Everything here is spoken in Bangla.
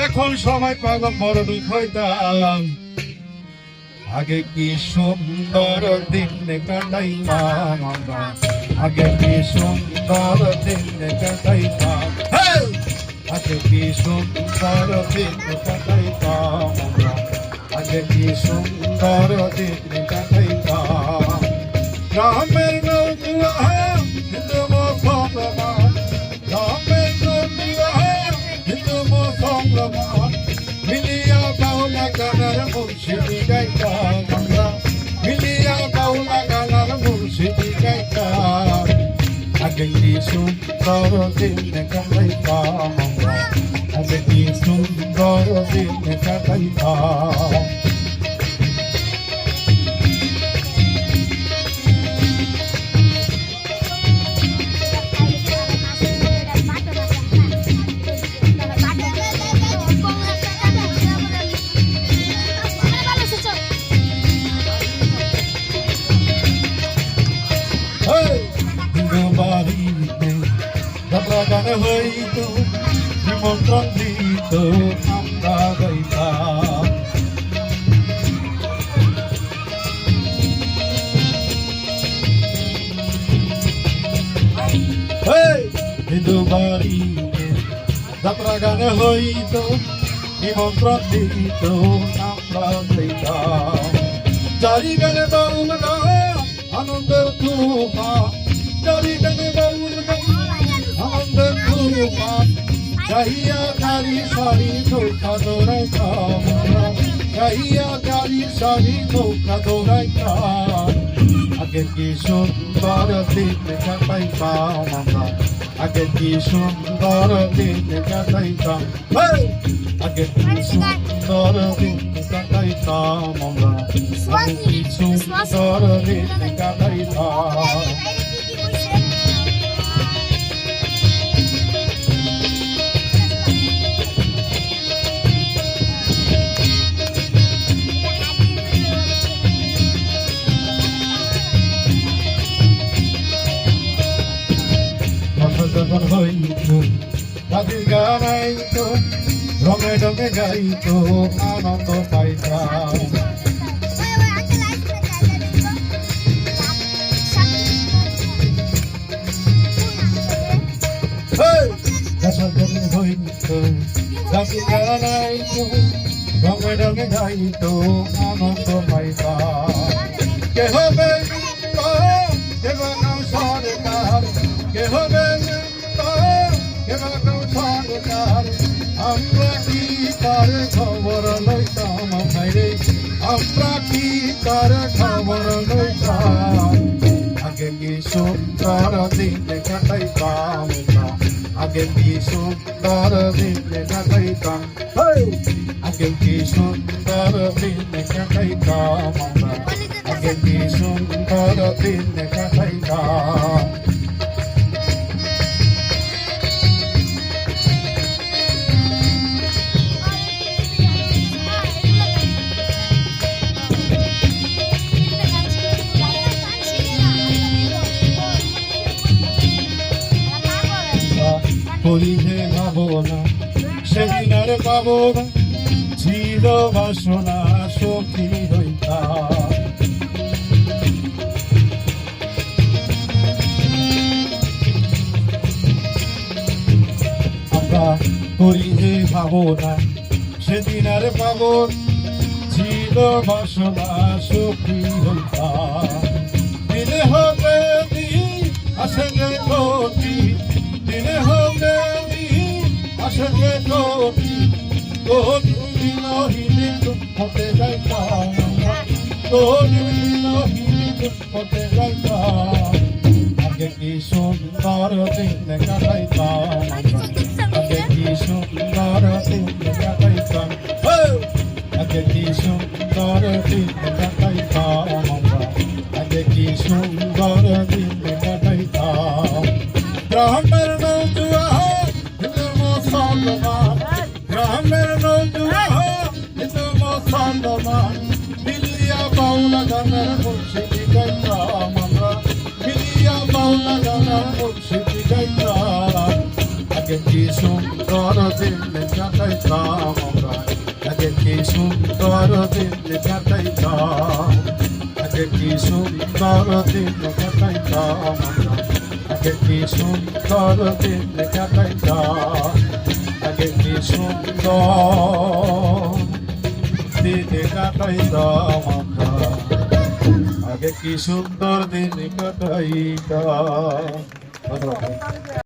এখন সময় পাগল বড় দুঃখ হইতাম আগে কি সুন্দর দিন কাটাইতাম আমরা আগে কি সুন্দর দিন কাটাইতাম আগে কি সুন্দর দিন কাটাইতাম আমরা আগে কি সুন্দর দিন কাটাইতাম গ্রামের নৌকা হিন্দু মুসলমান গ্রামের নৌকা হিন্দু মুসলমান মিলিয়া বাউলা গানার মুর্শিদি গাইতাম আমরা মিলিয়া বাউলা গানার মুর্শিদি গাইতাম আগে কি সুন্দর দিন কাটাইতাম আমরা আগে কি সুন্দর দিন কাটাইতাম গান হইত নিমন্ত্রণ দিত আমরা গাইতাম হিন্দু বাড়িতে যাত্রা গান হইত নিমন্ত্রণ দিত আমরা গাইতাম চারি গানে বাউল গান আনন্দের তুফান চারি গানে বাউল গান আনন্দের তুফান গাইয়া গাড়ি সারি নৌকা দৌড়াইতাম গাইয়া গাড়ি সারি নৌকা দৌড়াইতাম আগে কি সুন্দর দিন কাটাইতাম আমরা আগে কি সুন্দর দিন কাটাইতাম আগে কি সুন্দর দিন কাটাইতাম আমরা আগে কি সুন্দর দিন কাটাইতাম যখন হইত রাতের গানাইত রঙে রঙে গাইত আনন্দ পাইতাম যখন হইত রাতের গানাইত রঙে রঙে গাইত আনন্দ পাইতাম কে হবে কে বানাও সরকার কে হবে আমরা কি তার খবর লইতাম ভাইরে আমরা কি তার খবর লইতাম আগে কি সুন্দর দিন কাটাইতাম আগে কি সুন্দর দিন কাটাইতাম আগে কি সুন্দর দিন কাটাইতাম আমরা আগে কি সুন্দর দিন কাটাইতাম করিলে ভাবনা সেদিন আর পাবো না ছিল বাসনা সখী হইতাম আমরা করিলে ভাবনা সেদিন আর পাবো ছিল বাসনা সখী হইতাম দিনে হবে আসলে ক্ষতি দিনে হবে আসলে ক্ষতি হতে যাইতাম হতে যাইতাম আগে কি সুন্দর দিন কাটাইতাম আগে কি সুন্দর দিন কাটাইতাম আগে কি সুন্দর দিন কাটাইতাম আমরা আগে কি সুন্দর দিন কাটাইতাম গ্রামের নৌকা হিন্দু মুসলমান গ্রামের নৌকা হিন্দু মুসলমান মিলিয়া বাউলা গানের মুর্শিদি গাইতাম আমরা মিলিয়া বাউলা গানের মুর্শিদি গাইতাম আগে কি সুন্দর দিন কাটাইতাম কাটাইতাম আমরা আগে কি সুন্দর দিন কাটাইতাম আগে কি সুন্দর দিন কাটাইতাম আমরা আগে কি সুন্দর দিন কাটাইতাম আগে কি সুন্দর দিন কাটাইতাম আমরা আগে কি সুন্দর দিন কাটাইতাম। ধন্যবাদ।